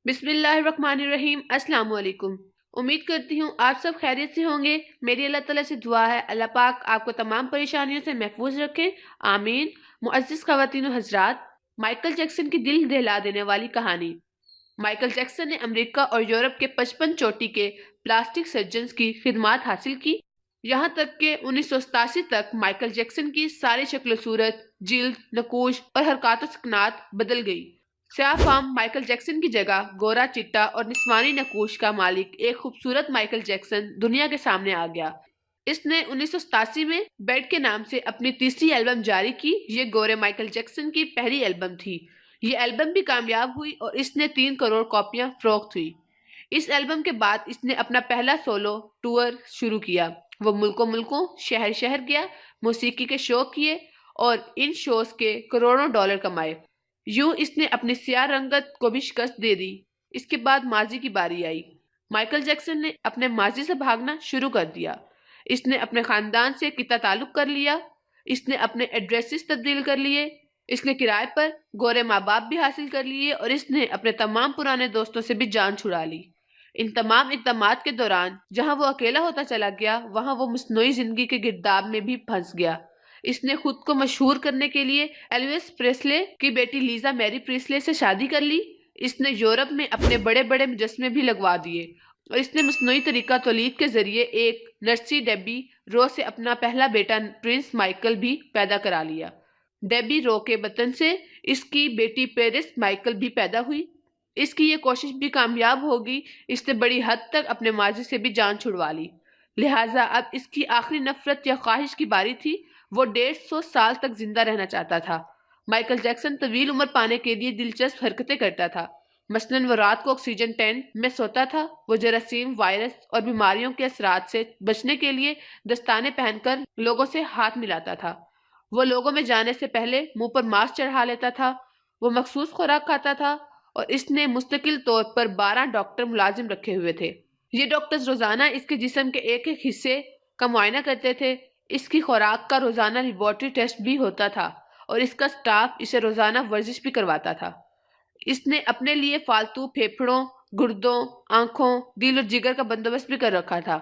बिस्मिल्लाहिर्रहमानिर्रहीम। अस्सलाम वालेकुम। उम्मीद करती हूँ आप सब खैरियत से होंगे। मेरी अल्लाह ताला से दुआ है अल्लाह पाक आपको तमाम परेशानियों से महफूज रखें, आमीन। मुअज़्ज़िज़ ख़वातीन व हज़रात, माइकल जैक्सन की दिल दहला देने वाली कहानी। माइकल जैक्सन ने अमेरिका और यूरोप के 55 चोटी के प्लास्टिक सर्जन्स की खिदमात हासिल की। यहाँ तक कि 1987 तक माइकल जैक्सन की सारी शक्ल सूरत, जिल्द, नकूश और हरकत सकनात बदल गई। स्याह फाम माइकल जैक्सन की जगह गोरा चिट्टा और निस्वानी नकूश का मालिक एक खूबसूरत माइकल जैक्सन दुनिया के सामने आ गया। इसने 1987 में बेड के नाम से अपनी तीसरी एल्बम जारी की। ये गोरे माइकल जैक्सन की पहली एल्बम थी। ये एल्बम भी कामयाब हुई और इसने 3 करोड़ कॉपियां फरोख्त हुई। इस एल्बम के बाद इसने अपना पहला सोलो टूर शुरू किया। वो मुल्कों मुल्कों, शहर शहर गया, मौसीकी के शो किए और इन शोज के करोड़ों डॉलर कमाए। यूं इसने अपनी सियाह रंगत को भी शिकस्त दे दी। इसके बाद माजी की बारी आई। माइकल जैक्सन ने अपने माजी से भागना शुरू कर दिया। इसने अपने खानदान से कितना ताल्लुक कर लिया। इसने अपने एड्रेसेस तब्दील कर लिए। इसने किराए पर गोरे माँ बाप भी हासिल कर लिए और इसने अपने तमाम पुराने दोस्तों से भी जान छुड़ा ली। इन तमाम इक़दामात के दौरान जहां वो अकेला होता चला गया, वहां वो मस्नूई जिंदगी के गिरदाब में भी फंस गया। इसने खुद को मशहूर करने के लिए एल्विस प्रेस्ले की बेटी लीजा मैरी प्रेस्ले से शादी कर ली। इसने यूरोप में अपने बड़े बड़े मुजस्मे भी लगवा दिए और इसने मस्नूई तरीका तौलीद के जरिए एक नर्सी डेबी रो से अपना पहला बेटा प्रिंस माइकल भी पैदा करा लिया। डेबी रो के बतन से इसकी बेटी पेरिस माइकल भी पैदा हुई। इसकी ये कोशिश भी कामयाब होगी। इसने बड़ी हद तक अपने माजी से भी जान छुड़वा ली। लिहाजा अब इसकी आखिरी नफरत या ख्वाहिश की बारी थी। वो 150 साल तक जिंदा रहना चाहता था। माइकल जैक्सन तवील उम्र पाने के लिए दिलचस्प हरकतें करता था। मसलन वो रात को ऑक्सीजन टेंट में सोता था। वो जरासीम, वायरस और बीमारियों के असरात से बचने के लिए दस्ताने पहनकर लोगों से हाथ मिलाता था। वो लोगों में जाने से पहले मुंह पर मास्क चढ़ा लेता था। वो मखसूस खुराक खाता था और इसने मुस्तकिल तौर पर 12 डॉक्टर मुलाजिम रखे हुए थे। ये डॉक्टर्स रोजाना इसके जिस्म के एक एक हिस्से का मुआयना करते थे। इसकी खुराक का रोजाना लेबोरेटरी टेस्ट भी होता था और इसका स्टाफ इसे रोजाना वर्जिश भी करवाता था। इसने अपने लिए फालतू फेफड़ों, गुर्दों, आंखों, दिल और जिगर का बंदोबस्त भी कर रखा था।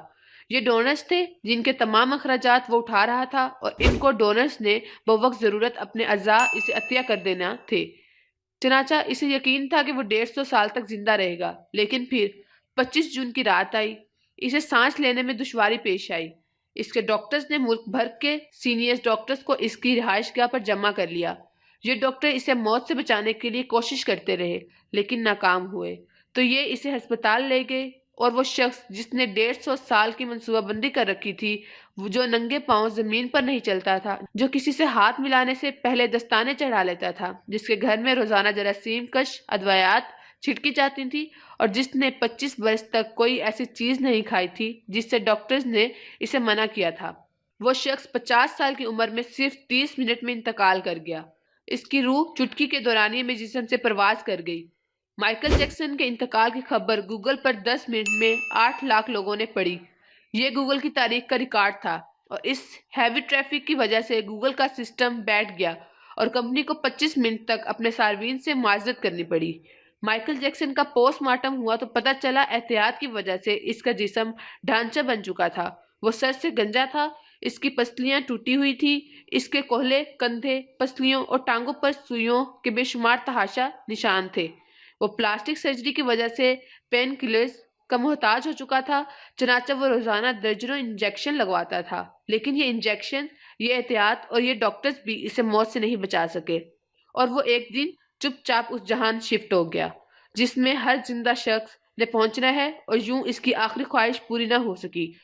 ये डोनर्स थे जिनके तमाम अखराजात वो उठा रहा था और इनको डोनर्स ने बवक्त जरूरत अपने अज़ा इसे अतिया कर देना थे। चनाचा इसे यकीन था कि वो 150 साल तक जिंदा रहेगा, लेकिन फिर 25 जून की रात आई। इसे सांस लेने में दुश्वारी पेश आई। इसके डॉक्टर्स ने मुल्क भर के सीनियर डॉक्टर्स को इसकी रिहाइशगाह पर जमा कर लिया। ये डॉक्टर इसे मौत से बचाने के लिए कोशिश करते रहे, लेकिन नाकाम हुए। तो ये इसे अस्पताल ले गए और वो शख्स जिसने 150 साल की मनसूबाबंदी कर रखी थी, वो जो नंगे पांव जमीन पर नहीं चलता था, जो किसी से हाथ मिलाने से पहले दस्ताने चढ़ा लेता था, जिसके घर में रोजाना जरासीम कश अदवायात छिड़की जाती थी और जिसने 25 बरस तक कोई ऐसी चीज नहीं खाई थी जिससे डॉक्टर्स ने इसे मना किया था, वो शख्स 50 साल की उम्र में सिर्फ 30 मिनट में इंतकाल कर गया। इसकी रूह चुटकी के दौरानिये में जिस्म से परवाज कर गई। माइकल जैक्सन के इंतकाल की खबर गूगल पर 10 मिनट में 8 लाख लोगों ने पढ़ी। ये गूगल की तारीख का रिकॉर्ड था और इस हैवी ट्रैफिक की वजह से गूगल का सिस्टम बैठ गया और कंपनी को 25 मिनट तक अपने सार्वजनिक से मुआवजत करनी पड़ी। माइकल जैक्सन का पोस्टमार्टम हुआ तो पता चला एहतियात की वजह से इसका जिस्म ढांचा बन चुका था। वो सर से गंजा था। इसकी पसलियां टूटी हुई थी। इसके कोहले, कंधे, पसलियों और टांगों पर सुइयों के बेशुमार तहाशा निशान थे। वो प्लास्टिक सर्जरी की वजह से पेन किलर्स का मोहताज हो चुका था। चनाचा वो रोजाना दर्जनों इंजेक्शन लगवाता था, लेकिन ये इंजेक्शन, ये एहतियात और ये डॉक्टर्स भी इसे मौत से नहीं बचा सके। और वो एक दिन चुपचाप उस जहान शिफ्ट हो गया जिसमें हर जिंदा शख्स ने पहुंचना है और यूं इसकी आखिरी ख्वाहिश पूरी ना हो सकी।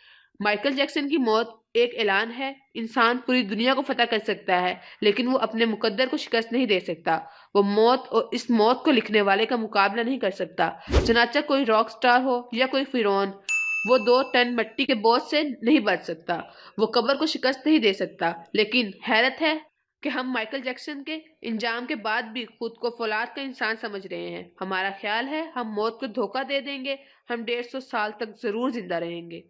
माइकल जैक्सन की मौत एक ऐलान है। इंसान पूरी दुनिया को फतह कर सकता है, लेकिन वो अपने मुकद्दर को शिकस्त नहीं दे सकता। वो मौत और इस मौत को लिखने वाले का मुकाबला नहीं कर सकता। चनाचा कोई रॉक स्टार हो या कोई फिरौन, वो 2 टन मिट्टी के बोझ से नहीं बच सकता। वो कब्र को शिकस्त नहीं दे सकता। लेकिन हैरत है कि हम माइकल जैक्सन के इंजाम के बाद भी खुद को फौलाद का इंसान समझ रहे हैं। हमारा ख्याल है हम मौत को धोखा दे देंगे, हम 150 साल तक जरूर जिंदा रहेंगे।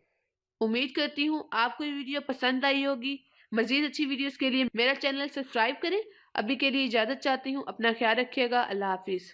उम्मीद करती हूँ आपको ये वीडियो पसंद आई होगी। मजीद अच्छी वीडियोस के लिए मेरा चैनल सब्सक्राइब करें। अभी के लिए इजाजत चाहती हूँ। अपना ख्याल रखिएगा। अल्लाह हाफिज।